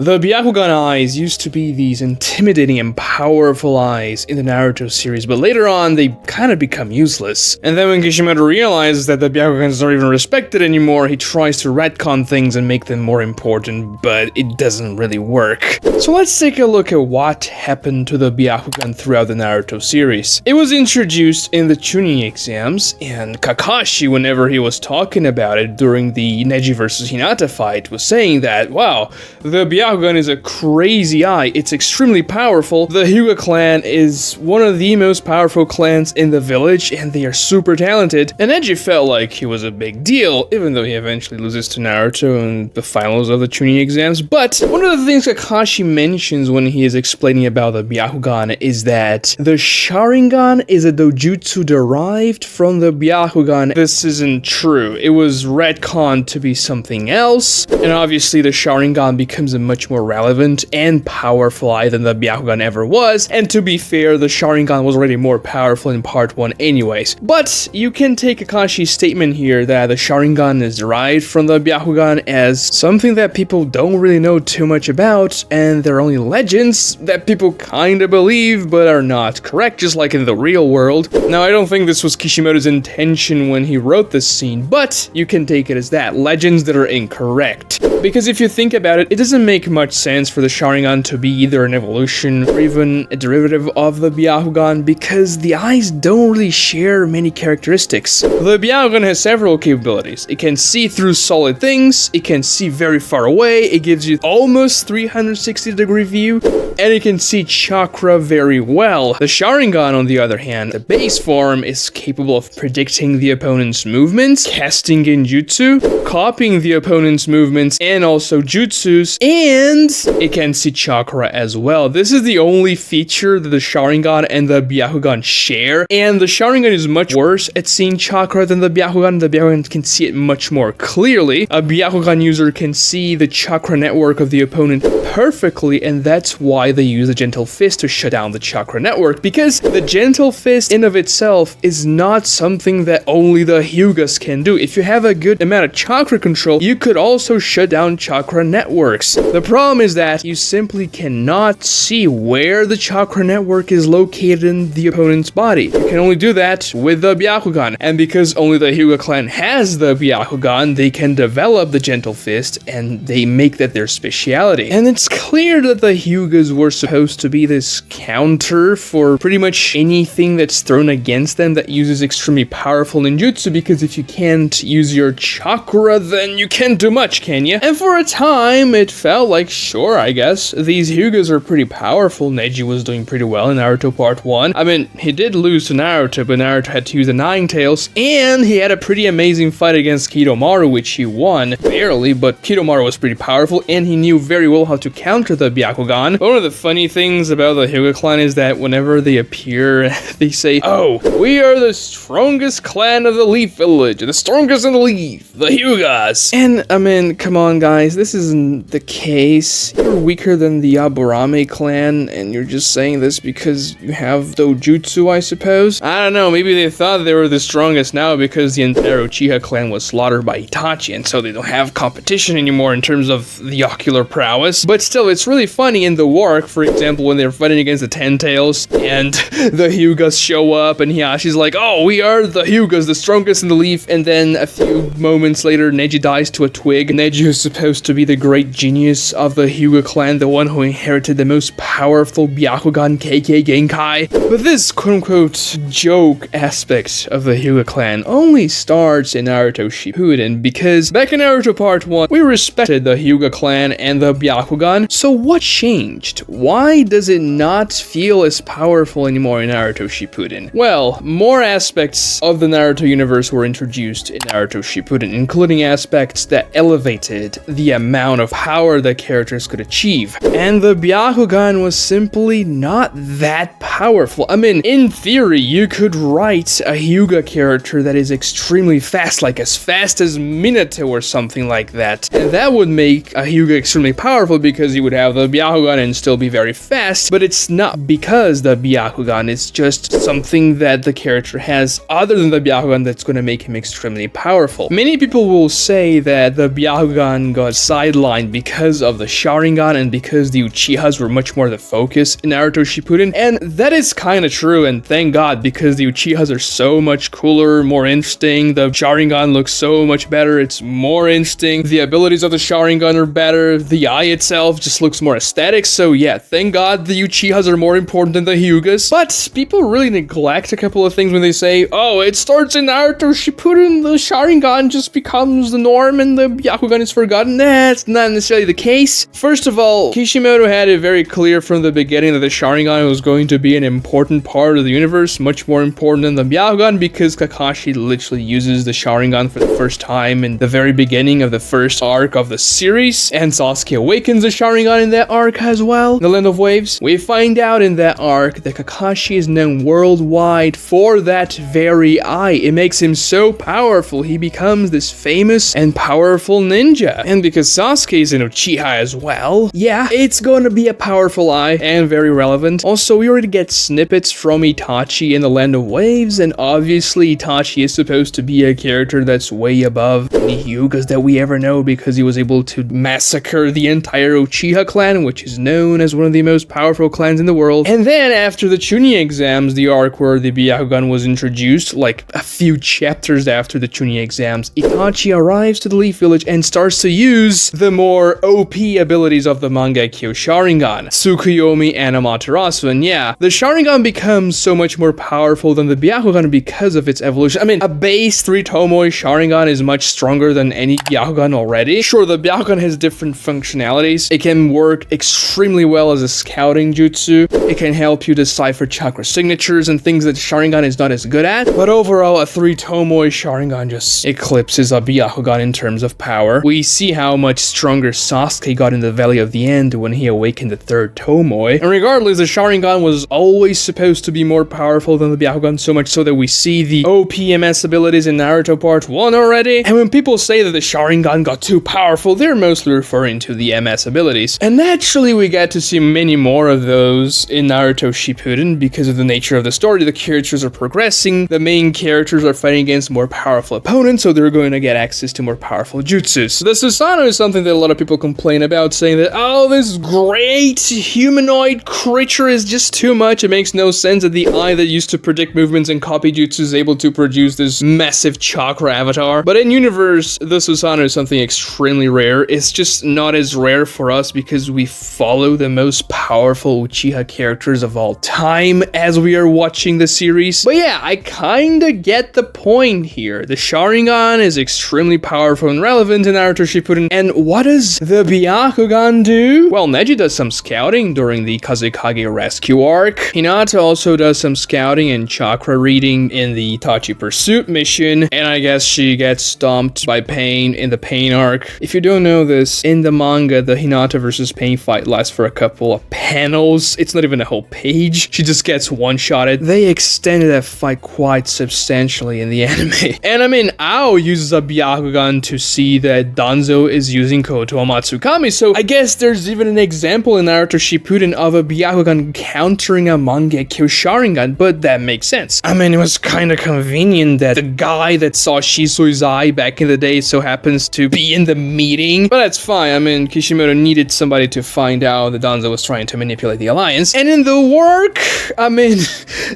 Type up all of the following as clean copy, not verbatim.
The Byakugan eyes used to be these intimidating and powerful eyes in the Naruto series, but later on they kind of become useless. And then when Kishimoto realizes that the Byakugans aren't even respected anymore, he tries to retcon things and make them more important, but it doesn't really work. So let's take a look at what happened to the Byakugan throughout the Naruto series. It was introduced in the Chunin exams, and Kakashi, whenever he was talking about it during the Neji vs Hinata fight, was saying that, wow, the Byakugan is a crazy eye, it's extremely powerful, the Hyuga Clan is one of the most powerful clans in the village, and they are super talented, and Neji felt like he was a big deal, even though he eventually loses to Naruto in the finals of the Chunin exams. But one of the things Kakashi mentions when he is explaining about the Byakugan is that the Sharingan is a dojutsu derived from the Byakugan. This isn't true. It was retconned to be something else, and obviously the Sharingan becomes a much more relevant and powerful eye than the Byakugan ever was, and to be fair, the Sharingan was already more powerful in part 1 anyways. But you can take Kakashi's statement here that the Sharingan is derived from the Byakugan as something that people don't really know too much about, and they're only legends that people kinda believe but are not correct, just like in the real world. Now, I don't think this was Kishimoto's intention when he wrote this scene, but you can take it as that, legends that are incorrect. Because if you think about it, it doesn't make much sense for the Sharingan to be either an evolution or even a derivative of the Byakugan, because the eyes don't really share many characteristics. The Byakugan has several capabilities. It can see through solid things, it can see very far away, it gives you almost 360-degree view, and it can see chakra very well. The Sharingan, on the other hand, the base form, is capable of predicting the opponent's movements, casting genjutsu, copying the opponent's movements, and also jutsus, and it can see chakra as well. This is the only feature that the Sharingan and the Byakugan share, and the Sharingan is much worse at seeing chakra than the Byakugan. The Byakugan can see it much more clearly. A Byakugan user can see the chakra network of the opponent perfectly, and that's why they use the Gentle Fist to shut down the chakra network, because the Gentle Fist in of itself is not something that only the Hyugas can do. If you have a good amount of chakra control, you could also shut down chakra networks. The problem is that you simply cannot see where the chakra network is located in the opponent's body. You can only do that with the Byakugan, and because only the Hyuga Clan has the Byakugan, they can develop the Gentle Fist, and they make that their speciality. And it's clear that the Hyugas were supposed to be this counter for pretty much anything that's thrown against them that uses extremely powerful ninjutsu, because if you can't use your chakra, then you can't do much, can you? And for a time, it felt like, sure, I guess, these Hyugas are pretty powerful. Neji was doing pretty well in Naruto Part 1. I mean, he did lose to Naruto, but Naruto had to use the Nine Tails, and he had a pretty amazing fight against Kidomaru, which he won, barely, but Kidomaru was pretty powerful, and he knew very well how to counter the Byakugan. One of the funny things about the Hyuga Clan is that whenever they appear, they say, oh, we are the strongest clan of the Leaf Village, the strongest in the Leaf, the Hyugas. And, I mean, come on, guys, this isn't the case. You're weaker than the Aburame clan, and you're just saying this because you have dojutsu, I suppose? I don't know, maybe they thought they were the strongest now because the entire Uchiha clan was slaughtered by Itachi, and so they don't have competition anymore in terms of the ocular prowess. But still, it's really funny in the war arc, for example, when they're fighting against the Ten Tails, and the Hyugas show up, and Hiyashi's like, oh, we are the Hyugas, the strongest in the Leaf, and then a few moments later, Neji dies to a twig. Neji, who's supposed to be the great genius of the Hyuga clan, the one who inherited the most powerful Byakugan KK Genkai. But this quote-unquote joke aspect of the Hyuga clan only starts in Naruto Shippuden, because back in Naruto Part 1, we respected the Hyuga clan and the Byakugan. So what changed? Why does it not feel as powerful anymore in Naruto Shippuden? Well, more aspects of the Naruto universe were introduced in Naruto Shippuden, including aspects that elevated the amount of power the characters could achieve. And the Byakugan was simply not that powerful. I mean, in theory, you could write a Hyuga character that is extremely fast, like as fast as Minato or something like that. And that would make a Hyuga extremely powerful because he would have the Byakugan and still be very fast, but it's not because the Byakugan is just something that the character has other than the Byakugan that's going to make him extremely powerful. Many people will say that the Byakugan got sidelined because of the Sharingan and because the Uchihas were much more the focus in Naruto Shippuden. And that is kind of true, and thank God, because the Uchihas are so much cooler, more interesting. The Sharingan looks so much better. It's more interesting. The abilities of the Sharingan are better. The eye itself just looks more aesthetic. So yeah, thank God the Uchihas are more important than the Hyugas. But people really neglect a couple of things when they say, oh, it starts in Naruto Shippuden, the Sharingan just becomes the norm and the Byakugan is forgotten. That's not necessarily the case. First of all, Kishimoto had it very clear from the beginning that the Sharingan was going to be an important part of the universe, much more important than the Byakugan, because Kakashi literally uses the Sharingan for the first time in the very beginning of the first arc of the series, and Sasuke awakens the Sharingan in that arc as well, the Land of Waves. We find out in that arc that Kakashi is known worldwide for that very eye. It makes him so powerful, he becomes this famous and powerful ninja. And because Sasuke is an Uchiha as well, yeah, it's going to be a powerful eye and very relevant. Also, we already get snippets from Itachi in the Land of Waves, and obviously Itachi is supposed to be a character that's way above any Hyugas that we ever know because he was able to massacre the entire Uchiha clan, which is known as one of the most powerful clans in the world. And then after the Chunin exams, the arc where the Byakugan was introduced, like a few chapters after the Chunin exams, Itachi arrives to the Leaf Village and starts to use the more OP abilities of the Mangekyo Sharingan, Tsukuyomi and Amaterasu. And yeah, the Sharingan becomes so much more powerful than the Byakugan because of its evolution. I mean, a base 3 Tomoe Sharingan is much stronger than any Byakugan already. Sure, the Byakugan has different functionalities. It can work extremely well as a scouting jutsu. It can help you decipher chakra signatures and things that Sharingan is not as good at. But overall, a 3 Tomoe Sharingan just eclipses a Byakugan in terms of power. We see how much stronger Sasuke got in the Valley of the End when he awakened the 3rd Tomoe. And regardless, the Sharingan was always supposed to be more powerful than the Byakugan, so much so that we see the OPMS abilities in Naruto Part 1 already. And when people say that the Sharingan got too powerful, they're mostly referring to the MS abilities. And naturally, we get to see many more of those in Naruto Shippuden because of the nature of the story. The characters are progressing, the main characters are fighting against more powerful opponents, so they're going to get access to more powerful jutsus. The Susanoo is something that a lot of people complain about, saying that, oh, this great humanoid creature is just too much. It makes no sense that the eye that used to predict movements and copy jutsu is able to produce this massive chakra avatar. But in universe, the Susanoo is something extremely rare. It's just not as rare for us because we follow the most powerful Uchiha characters of all time as we are watching the series. But yeah, I kinda get the point here. The Sharingan is extremely powerful and relevant in Naruto Shippuden. And what does the Byakugan do? Well, Neji does some scouting during the Kazekage rescue arc. Hinata also does some scouting and chakra reading in the Itachi Pursuit mission. And I guess she gets stomped by Pain in the Pain arc. If you don't know this, in the manga, the Hinata versus Pain fight lasts for a couple of panels. It's not even a whole page. She just gets one-shotted. They extended that fight quite substantially in the anime. And I mean, Ao uses a Byakugan to see that Danzo is using Koto Matsukami, so I guess there's even an example in Naruto Shippuden of a Byakugan countering a Mangekyo Sharingan, but that makes sense. I mean, it was kind of convenient that the guy that saw Shisui's eye back in the day so happens to be in the meeting, but that's fine. I mean, Kishimoto needed somebody to find out that Danzo was trying to manipulate the alliance. And in the work, I mean,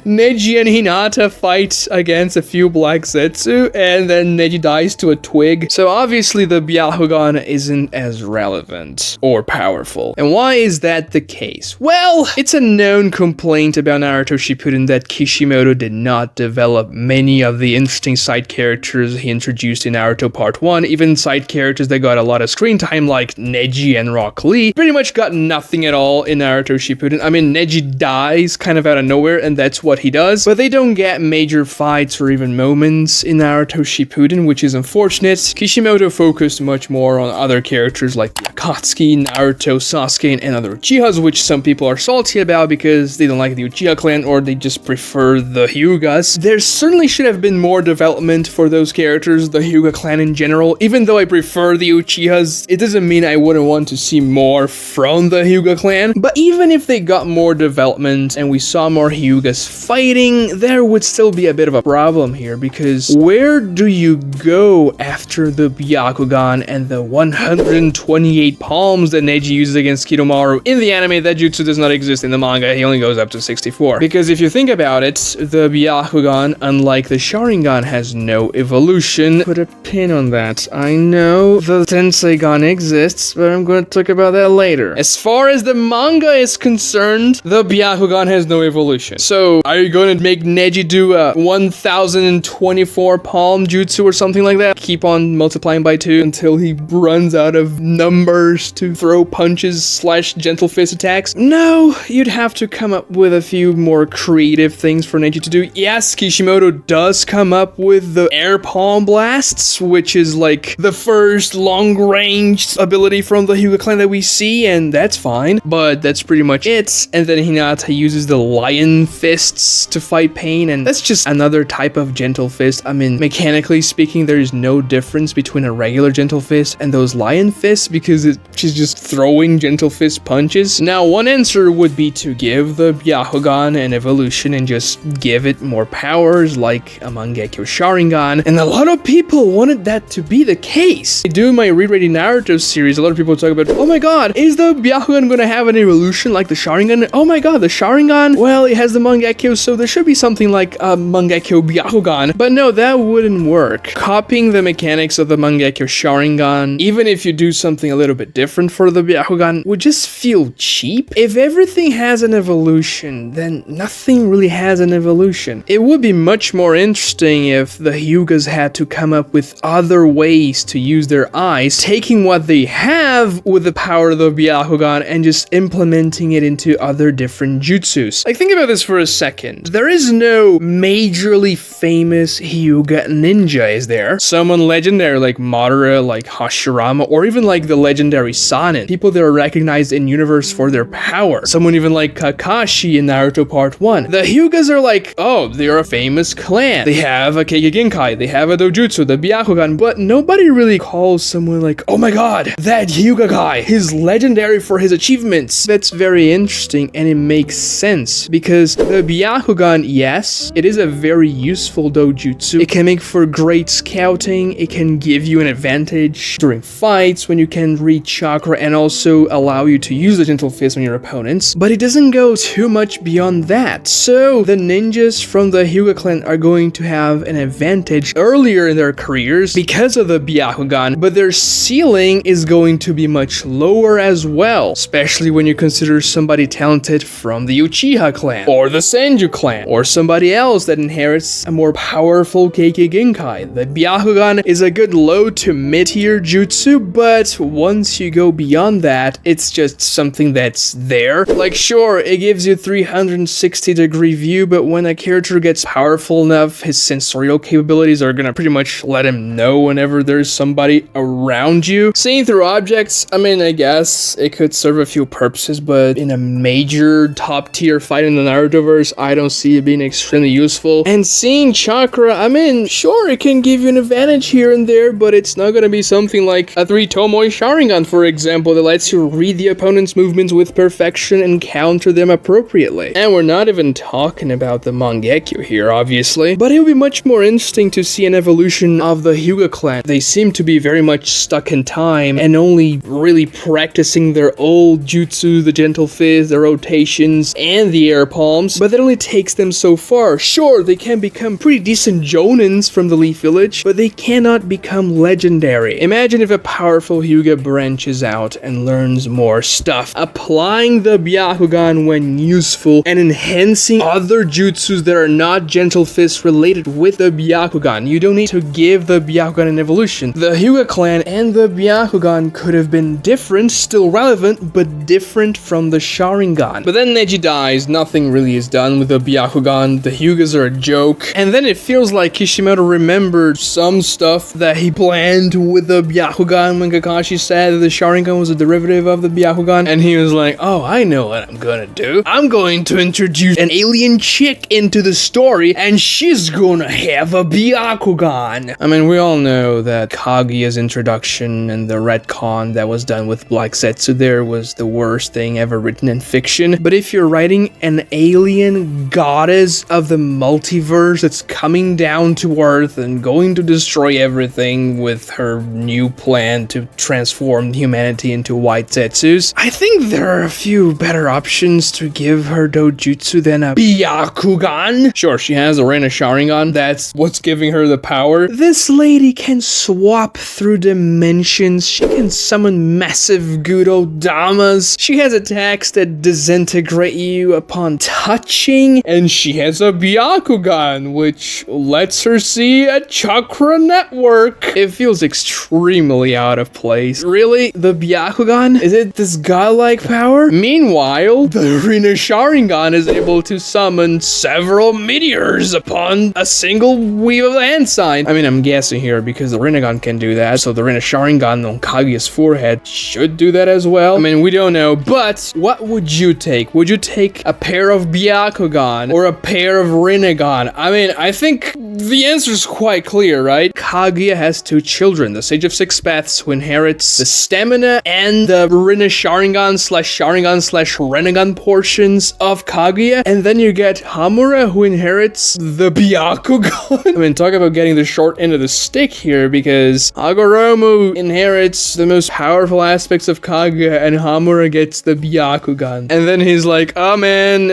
Neji and Hinata fight against a few Black Zetsu, and then Neji dies to a twig. So obviously the Byakugan isn't as relevant or powerful. And why is that the case? Well, it's a known complaint about Naruto Shippuden that Kishimoto did not develop many of the interesting side characters he introduced in Naruto Part 1, even side characters that got a lot of screen time like Neji and Rock Lee pretty much got nothing at all in Naruto Shippuden. I mean, Neji dies kind of out of nowhere and that's what he does, but they don't get major fights or even moments in Naruto Shippuden, which is unfortunate. Kishimoto focused much more on other characters like Akatsuki, Naruto, Sasuke, and other Uchihas, which some people are salty about because they don't like the Uchiha clan or they just prefer the Hyugas. There certainly should have been more development for those characters, the Hyuga clan in general. Even though I prefer the Uchihas, it doesn't mean I wouldn't want to see more from the Hyuga clan. But even if they got more development and we saw more Hyugas fighting, there would still be a bit of a problem here, because where do you go after the Byakugan and the 128 68 palms that Neji uses against Kidomaru in the anime. That jutsu does not exist in the manga. He only goes up to 64. Because if you think about it, the Byakugan, unlike the Sharingan, has no evolution. Put a pin on that. I know the Tenseigan exists, but I'm going to talk about that later. As far as the manga is concerned, the Byakugan has no evolution. So, are you going to make Neji do a 1024 palm jutsu or something like that? Keep on multiplying by 2 until he runs out of numbers to throw punches / gentle fist attacks? No, you'd have to come up with a few more creative things for Neji to do. Yes, Kishimoto does come up with the air palm blasts, which is like the first long-range ability from the Hyuga Clan that we see, and that's fine, but that's pretty much it. And then Hinata uses the lion fists to fight pain, and that's just another type of gentle fist. I mean, mechanically speaking, there is no difference between a regular gentle fist and those lion fists because she's just throwing gentle fist punches. Now, one answer would be to give the Byakugan an evolution and just give it more powers like a Mangekyo Sharingan, and a lot of people wanted that to be the case. Doing my rereading Naruto series, a lot of people talk about, oh my god, is the Byakugan gonna have an evolution like the Sharingan? Oh my god, the Sharingan, well, it has the Mangekyo, so there should be something like a Mangekyo Byakugan. But no, that wouldn't work. Copying the mechanics of the Mangekyo Sharingan, even if you do something a little bit different for the Byakugan, would just feel cheap. If everything has an evolution, then nothing really has an evolution. It would be much more interesting if the Hyugas had to come up with other ways to use their eyes, taking what they have with the power of the Byakugan and just implementing it into other different jutsus. Like, think about this for a second. There is no majorly famous Hyuga ninja, is there? Someone legendary like Madara, like Hashirama, or even like the legendary Sanin. People that are recognized in universe for their power. Someone even like Kakashi in Naruto Part 1. The Hyugas are like, oh, they're a famous clan. They have a Keiki Genkai, they have a Dojutsu, the Byakugan, but nobody really calls someone like, oh my god, that Hyuga guy, he's legendary for his achievements. That's very interesting, and it makes sense, because the Byakugan, yes, it is a very useful dojutsu. It can make for great scouting, it can give you an advantage during fights when you can read chakra, and also allow you to use the gentle fist on your opponents, but it doesn't go too much beyond that. So the ninjas from the Hyuga Clan are going to have an advantage earlier in their careers because of the Byakugan, but their ceiling is going to be much lower as well, especially when you consider somebody talented from the Uchiha clan, or the Senju clan, or somebody else that inherits a more powerful Keiki Genkai. The Byakugan is a good low to mid-tier jutsu, but once you go beyond that, it's just something that's there. Like, sure, it gives you 360-degree view, but when a character gets powerful enough, his sensorial capabilities are gonna pretty much let him know whenever there's somebody around you. Seeing through objects, I mean, I guess it could serve a few purposes, but in a major top-tier fight in the Narutoverse, I don't see it being extremely useful. And seeing chakra, I mean, sure, it can give you an advantage here and there, but it's not gonna be something like a 3-Tomoe Sharingan, for example, that lets you read the opponent's movements with perfection and counter them appropriately. And we're not even talking about the Mangekyo here, obviously, but it would be much more interesting to see an evolution of the Hyuga clan. They seem to be very much stuck in time and only really practicing their old jutsu, the gentle fist, the rotations, and the air palms, but that only takes them so far. Sure, they can become pretty decent jonins from the Leaf Village, but they cannot become legendary. Imagine if a powerful Hyuga branches out and learns more stuff, applying the Byakugan when useful and enhancing other jutsus that are not gentle fist related with the Byakugan. You don't need to give the Byakugan an evolution. The Hyuga clan and the Byakugan could have been different, still relevant, but different from the Sharingan. But then Neji dies, nothing really is done with the Byakugan, the Hyugas are a joke, and then it feels like Kishimoto remembered some stuff that he planned with the Byakugan when Kakashi said that the Sharingan was a derivative of the Byakugan, and he was like, oh, I know what I'm gonna do. I'm going to introduce an alien chick into the story, and she's gonna have a Byakugan. I mean, we all know that Kaguya's introduction and the retcon that was done with Black Zetsu there was the worst thing ever written in fiction, but if you're writing an alien goddess of the multiverse that's coming down to Earth and going to destroy everything with her new plan to transform transformed humanity into white Zetsus. I think there are a few better options to give her dojutsu than a Byakugan. Sure, she has a Reina Sharingan. That's what's giving her the power. This lady can swap through dimensions. She can summon massive Gudo-damas. She has attacks that disintegrate you upon touching. And she has a Byakugan, which lets her see a chakra network. It feels extremely out of place. Really? The Byakugan? Is it this godlike power? Meanwhile, the Reina Sharingan is able to summon several meteors upon a single weave of the hand sign. I mean, I'm guessing here because the Rinnegan can do that, so the Reina Sharingan on Kaguya's forehead should do that as well. I mean, we don't know, but what would you take? Would you take a pair of Byakugan or a pair of Rinnegan? I mean, I think the answer is quite clear, right? Kaguya has two children, the Sage of Six Paths, who inherits the stamina and the Reina Sharingan slash Rinnegan portions of Kaguya, and then you get Hamura, who inherits the Byakugan. I mean, talk about getting the short end of the stick here, because Hagoromo inherits the most powerful aspects of Kaguya, and Hamura gets the Byakugan. And then he's like, oh man,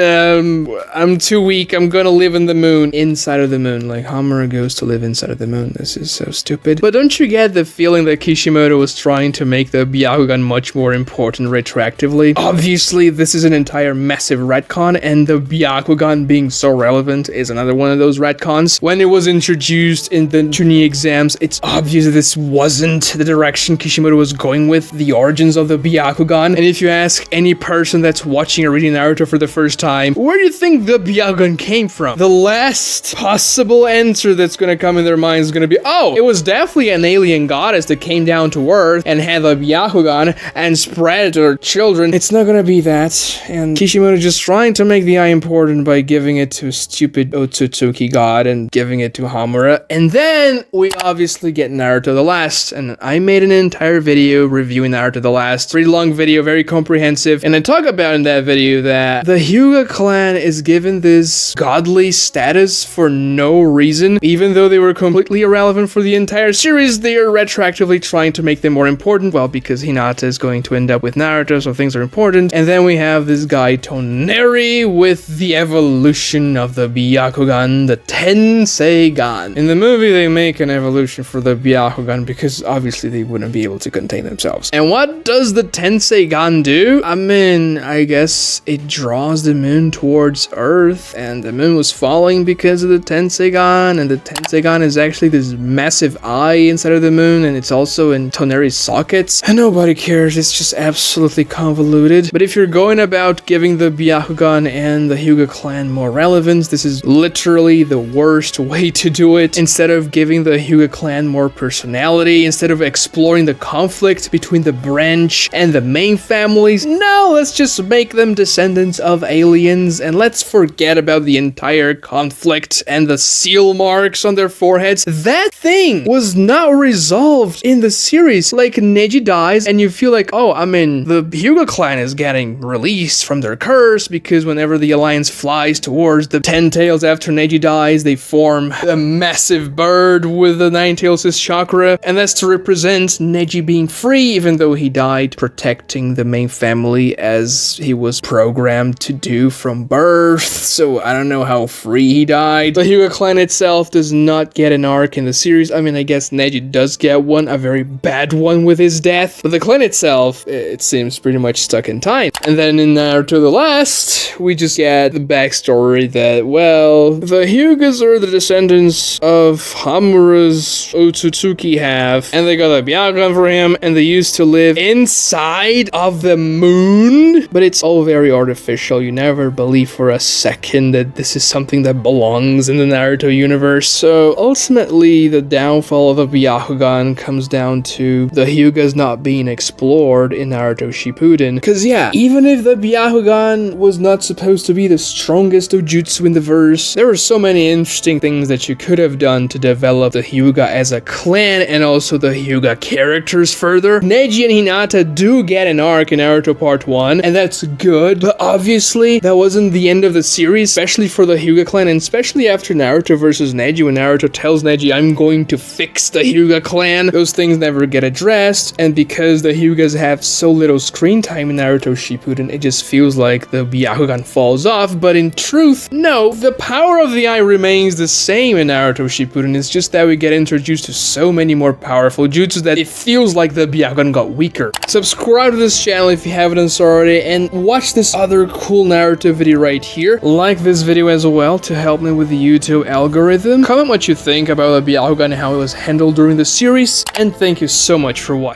I'm too weak, I'm gonna live in the moon. Inside of the moon. Like, Hamura goes to live inside of the moon. This is so stupid. But don't you get the feeling that Kishimoto was trying to make the Byakugan much more important retroactively? Obviously, this is an entire massive retcon, and the Byakugan being so relevant is another one of those retcons. When it was introduced in the Chunin exams, it's obvious that this wasn't the direction Kishimoto was going with the origins of the Byakugan. And if you ask any person that's watching or reading Naruto for the first time, where do you think the Byakugan came from? The last possible answer that's gonna come in their mind is gonna be, oh, it was definitely an alien goddess that came down to Earth and had a Byakugan and spread it to her children. It's not gonna be that. And Kishimoto just trying to make the eye important by giving it to a stupid Otsutsuki god and giving it to Hamura. And then we obviously get Naruto the Last, and I made an entire video reviewing Naruto the Last. Pretty long video, very comprehensive, and I talk about in that video that the Hyuga clan is given this godly status for no reason. Even though they were completely irrelevant for the entire series, they are retroactively trying to make them more important. Well, because Hinata is going to end up with Naruto, so things are important. And then we have this guy Toneri with the evolution of the Byakugan, the Tenseigan. In the movie, they make an evolution for the Byakugan because obviously they wouldn't be able to contain themselves. And what does the Tenseigan do? I mean, I guess it draws the moon towards Earth, and the moon was falling because of the Tenseigan, and the Tenseigan is actually this massive eye inside of the moon, and it's also in Toneri's sockets, and nobody cares. It's just absolutely convoluted. But if you're going about giving the Byakugan and the Hyuga clan more relevance, this is literally the worst way to do it. Instead of giving the Hyuga clan more personality, instead of exploring the conflict between the branch and the main families, no, let's just make them descendants of aliens, and let's forget about the entire conflict and the seal marks on their foreheads. That thing was not resolved in the series. Like, Neji dies, and you feel like, oh, I mean, the Hyuga clan is getting released from their curse, because whenever the alliance flies towards the 10 tails after Neji dies, they form a massive bird with the 9 tails as chakra, and that's to represent Neji being free, even though he died protecting the main family as he was programmed to do from birth. So I don't know how free he died. The Hyuga clan itself does not get an arc in the series. I mean, I guess Neji does get one, a very bad one with his death, but the clan itself, it seems pretty much stuck in time. And then in Naruto the Last, we just get the backstory that, well, the Hyugas are the descendants of Hamura's Otsutsuki half, and they got a Byakugan for him, and they used to live inside of the moon. But it's all very artificial. You never believe for a second that this is something that belongs in the Naruto universe. So ultimately, the downfall of the Byakugan comes down to the Hyugas not being explored in Naruto Shippuden. Because yeah, even if the Byakugan was not supposed to be the strongest dojutsu in the verse, there were so many interesting things that you could have done to develop the Hyuga as a clan and also the Hyuga characters further. Neji and Hinata do get an arc in Naruto Part 1, and that's good, but obviously that wasn't the end of the series, especially for the Hyuga clan, and especially after Naruto versus Neji, when Naruto tells Neji, I'm going to fix the Hyuga clan. Those things never get addressed. fast, and because the Hyugas have so little screen time in Naruto Shippuden, it just feels like the Byakugan falls off, but in truth, no, the power of the eye remains the same in Naruto Shippuden. It's just that we get introduced to so many more powerful jutsu that it feels like the Byakugan got weaker. Subscribe to this channel if you haven't already, and watch this other cool Naruto video right here. Like this video as well to help me with the YouTube algorithm. Comment what you think about the Byakugan and how it was handled during the series, and thank you so much for watching.